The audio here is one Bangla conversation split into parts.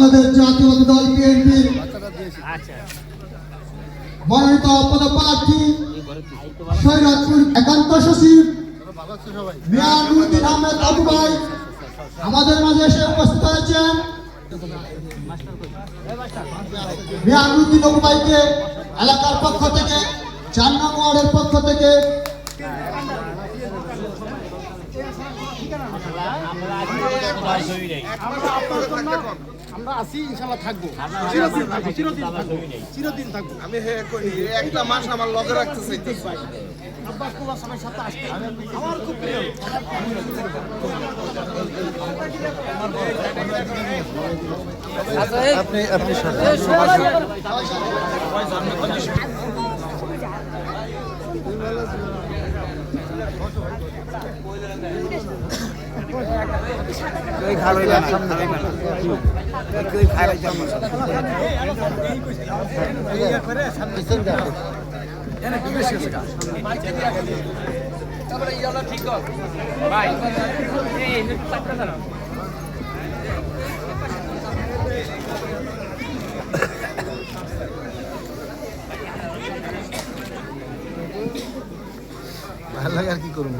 বাংলাদেশ জাতীয়তাবাদী দল বিএনপির মনোনীত পদপ্রার্থী সৈয়দপুর একান্ত সচিব মিয়া নুরুদ্দিন আহমেদ আবু ভাই আমাদের মাঝে এসে উপস্থিত হয়েছেন। মিয়া নুরুদ্দিন আবু ভাইকে এলাকার পক্ষ থেকে 4 নং ওয়ার্ডের পক্ষ থেকে আমরা আছি, ইনশাআল্লাহ থাকবো, চিরদিন থাকবো। আমি একটা মাস আমার লগে রাখতে চাইতেছি। আব্বাস কুমার সবাই সাথে আসতে আমার খুব প্রিয়। আপনি ভালো লাগে আর কি করবো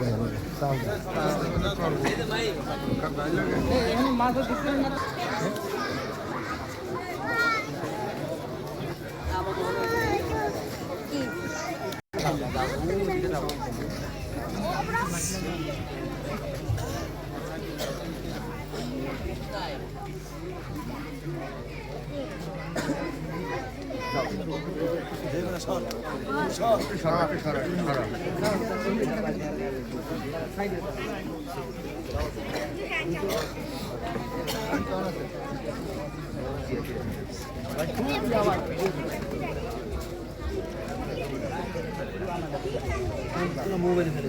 মোবাইল ফেলে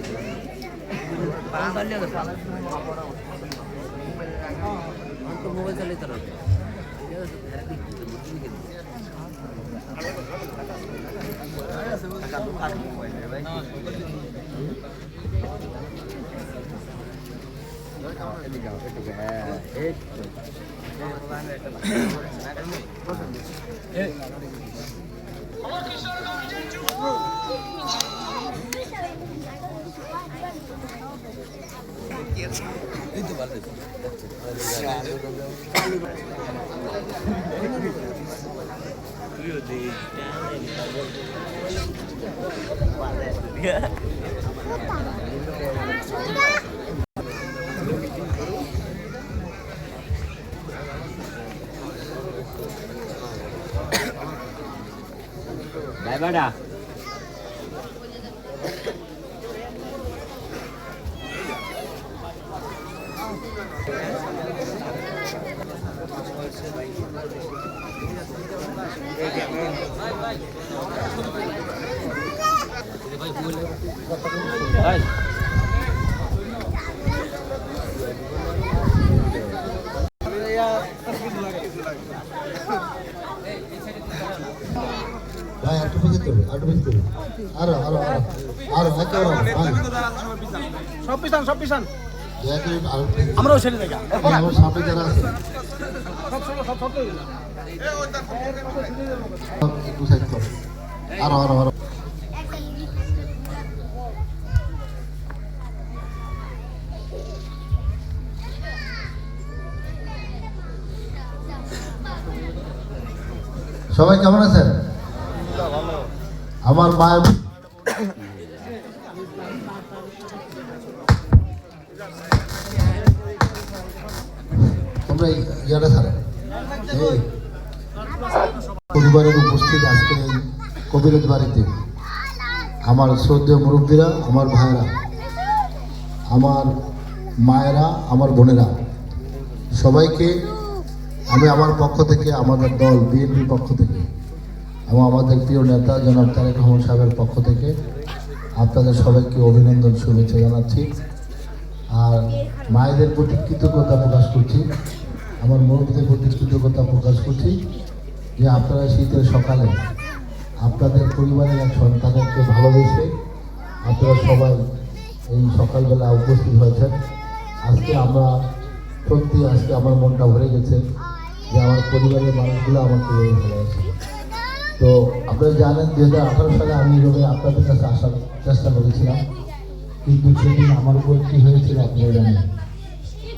মোবাইল চালিয়ে তারা বেটা সব পিছান আমরাও ছেড়ে দেখা সামনে যারা আছে আরো সবাই কেমন আছেন? আমার মায়ের তোমরা ইয়াটা ছাড়া পরিবারের উপস্থিত আজকের এই কবিরাজ বাড়িতে আমার শ্রদ্ধেয় মুরব্বীরা, আমার ভাইরা, আমার মায়েরা, আমার বোনেরা, সবাইকে আমি আমার পক্ষ থেকে, আমাদের দল বিএনপির পক্ষ থেকে এবং আমাদের প্রিয় নেতা জনাব তারেক রহমান সাহেবের পক্ষ থেকে আপনাদের সবাইকে অভিনন্দন, শুভেচ্ছা জানাচ্ছি। আর মায়েদের প্রতি কৃতজ্ঞতা প্রকাশ করছি, আমার মুরব্বীদের প্রতি কৃতজ্ঞতা প্রকাশ করছি যে আপনারা শীতের সকালে আপনাদের পরিবারের এক সন্তানকে ভালোবেসে আপনারা সবাই এই সকালবেলা উপস্থিত হয়েছেন। আজকে আমরা সত্যি, আজকে আমার মনটা ভরে গেছে যে আমার পরিবারের মানুষগুলো আমাকে এভাবে ভালোবাসে। তো আপনারা জানেন 2018 সালে আমি এভাবে আপনাদের কাছে আসার চেষ্টা করেছিলাম, কিন্তু সেদিন আমার উপর কী হয়েছিল আপনারা জানেন।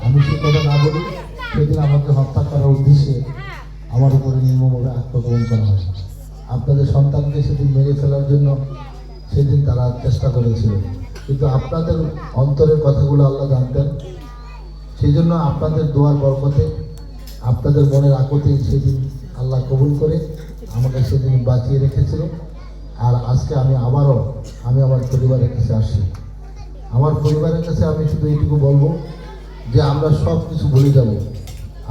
আমি সে কথা না বলি, সেদিন আমাকে হত্যা করার উদ্দেশ্যে আমার উপরে নির্মমভাবে আক্রমণ করা হয়। আপনাদের সন্তানকে সেদিন মেরে ফেলার জন্য সেদিন তারা চেষ্টা করেছিল, কিন্তু আপনাদের অন্তরের কথাগুলো আল্লাহ জানতেন। সেই জন্য আপনাদের দোয়ার বরকতে, আপনাদের মনের আকতে সেদিন আল্লাহ কবুল করে আমাকে সেদিন বাঁচিয়ে রেখেছিল। আর আজকে আমি আবারও আমার পরিবারের কাছে আসছি। আমার পরিবারের কাছে আমি শুধু এইটুকু বলবো যে আমরা সব কিছু ভুলে যাব,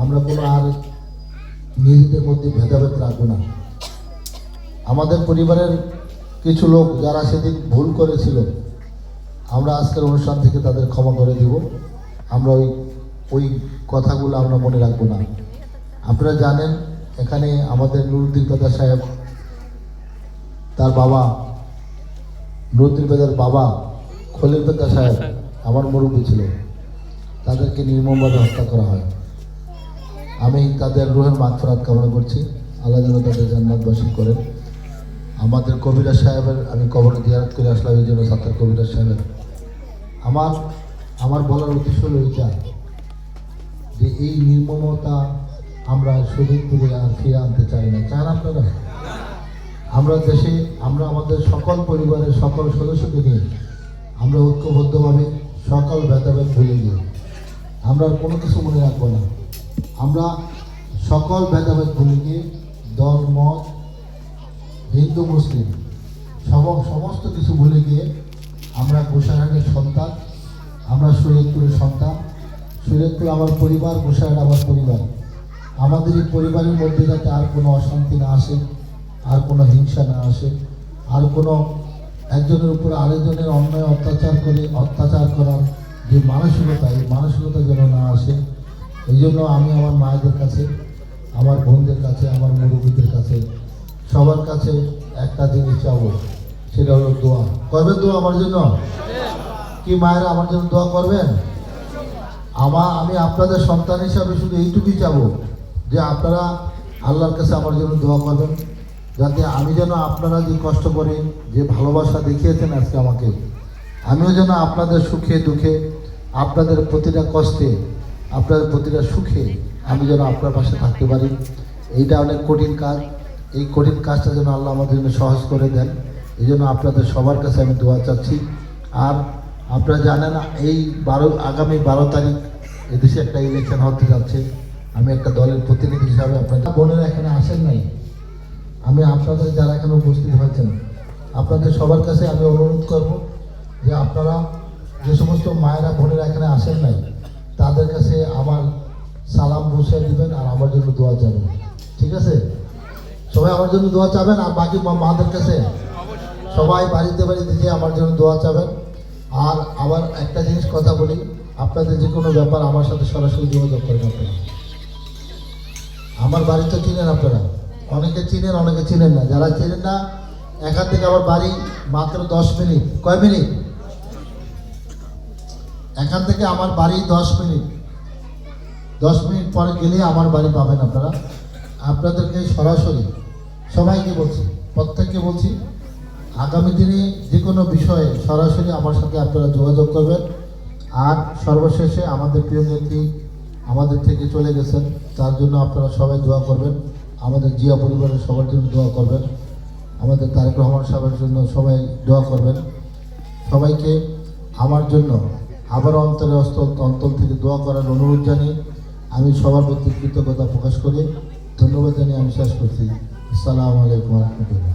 আমরা কোনো আর নিজেদের মধ্যে ভেদাভেদ রাখবো না। আমাদের পরিবারের কিছু লোক যারা সেদিন ভুল করেছিল, আমরা আজকের অনুষ্ঠান থেকে তাদের ক্ষমা করে দেব। আমরা ওই কথাগুলো আমরা মনে রাখবো না। আপনারা জানেন এখানে আমাদের নুরুদ্দিন পেদা সাহেব, তার বাবা নুরুদ্দিন পেদার বাবা খলিল পেদা সাহেব আমার মুরব্বী ছিল, তাদেরকে নির্মমভাবে হত্যা করা হয়। আমি তাদের রুহের মাগফিরাত কামনা করছি, আল্লাহ যেন তাদের জান্নাতবাসী করেন। আমাদের কবিরাজ সাহেবের আমি কবরে জিয়ারত করে আসলাম, এই জন্য ছাত্র কবিরাজ সাহেবের আমার বলার উদ্দেশ্য হলো এইটা যে এই নির্মমতা আমরা শহীদপুরে আর ফিরে আনতে চাই না। চান আপনারা? আমরা দেশে আমরা আমাদের সকল পরিবারের সকল সদস্যকে নিয়ে আমরা ঐক্যবদ্ধভাবে সকল ভেদাভেদ ভুলে গিয়ে আমরা কোনো কিছু মনে রাখবো না। আমরা সকল ভেদাভেদ ভুলে গিয়ে দল মত হিন্দু মুসলিম সমস্ত কিছু ভুলে গিয়ে আমরা গোসাইহাটের সন্তান, আমরা শরীয়তপুরের সন্তান। শরীয়তপুর আমার পরিবার, গোসাইহাট আমার পরিবার। আমাদের এই পরিবারের মধ্যে যাতে আর কোনো অশান্তি না আসে, আর কোনো হিংসা না আসে, আর কোনো একজনের উপর আরেকজনের অন্যায় অত্যাচার করার যে মানসিকতা, এই মানসিকতা যেন না আসে। এই জন্য আমি আমার মায়েদের কাছে, আমার বোনদের কাছে, আমার মুরব্বীদের কাছে, সবার কাছে একটা জিনিস চাবো, সেটা হলো দোয়া। করবেন দোয়া আমার জন্য? কি মায়েরা আমার জন্য দোয়া করবেন? আমি আপনাদের সন্তান হিসাবে শুধু এইটুকুই চাবো যে আপনারা আল্লাহর কাছে আমার জন্য দোয়া করবেন, যাতে আমি যেন আপনারা যে কষ্ট করে যে ভালোবাসা দেখিয়েছেন আজকে আমাকে, আমিও যেন আপনাদের সুখে দুঃখে, আপনাদের প্রতিটা কষ্টে, আপনাদের প্রতিটা সুখে আমি যেন আপনার পাশে থাকতে পারি। এইটা অনেক কঠিন কাজ, এই কঠিন কাজটা যেন আল্লাহ আমাদের জন্য সহজ করে দেন। এই জন্য আপনাদের সবার কাছে আমি দোয়া চাচ্ছি। আর আপনারা জানেন আগামী 12 তারিখ এদেশে একটা ইলেকশন হতে যাচ্ছে। আমি একটা দলের প্রতিনিধি হিসাবে আপনাদের বোনেরা এখানে আসেন নাই, আমি আপনাদের যারা এখানে উপস্থিত হয়েছেন আপনাদের সবার কাছে আমি অনুরোধ করব যে আপনারা যে সমস্ত মায়েরা বোনেরা এখানে আসেন নাই তাদের কাছে আমার সালাম পৌঁছে দিবেন আর আমার জন্য দোয়া চাবেন। ঠিক আছে? সবাই আমার জন্য দোয়া চাবেন। আর বাকি মাদের কাছে সবাই বাড়িতে গিয়ে আমার জন্য দোয়া চাবেন। আর আবার একটা জিনিস কথা বলি, আপনাদের যে কোনো ব্যাপার আমার সাথে সরাসরি যোগাযোগ করেন। আপনারা আমার বাড়ি তো চিনেন, আপনারা অনেকে চিনেন, অনেকে চিনেন না। যারা চিনেন না, এখান থেকে আমার বাড়ি মাত্র 10 মিনিট। কয় মিনিট? এখান থেকে আমার বাড়ি 10 মিনিট। 10 মিনিট পরে গেলে আমার বাড়ি পাবেন আপনারা। আপনাদেরকে সরাসরি সবাইকে বলছি, প্রত্যেককে বলছি, আগামী দিনে যে কোনো বিষয়ে সরাসরি আমার সাথে আপনারা যোগাযোগ করবেন। আর সর্বশেষে আমাদের প্রিয় নেত্রী আমাদের থেকে চলে গেছেন, তার জন্য আপনারা সবাই দোয়া করবেন। আমাদের জিয়া পরিবারের সবার জন্য দোয়া করবেন। আমাদের তারেক রহমান সাহেবের জন্য সবাই দোয়া করবেন। সবাইকে আমার জন্য আবার অন্তর থেকে দোয়া করার অনুরোধ জানিয়ে আমি সবার প্রতি কৃতজ্ঞতা প্রকাশ করে ধন্যবাদ জানিয়ে আমি শেষ করছি। আসসালামু আলাইকুম ওয়া রাহমাতুল্লাহ।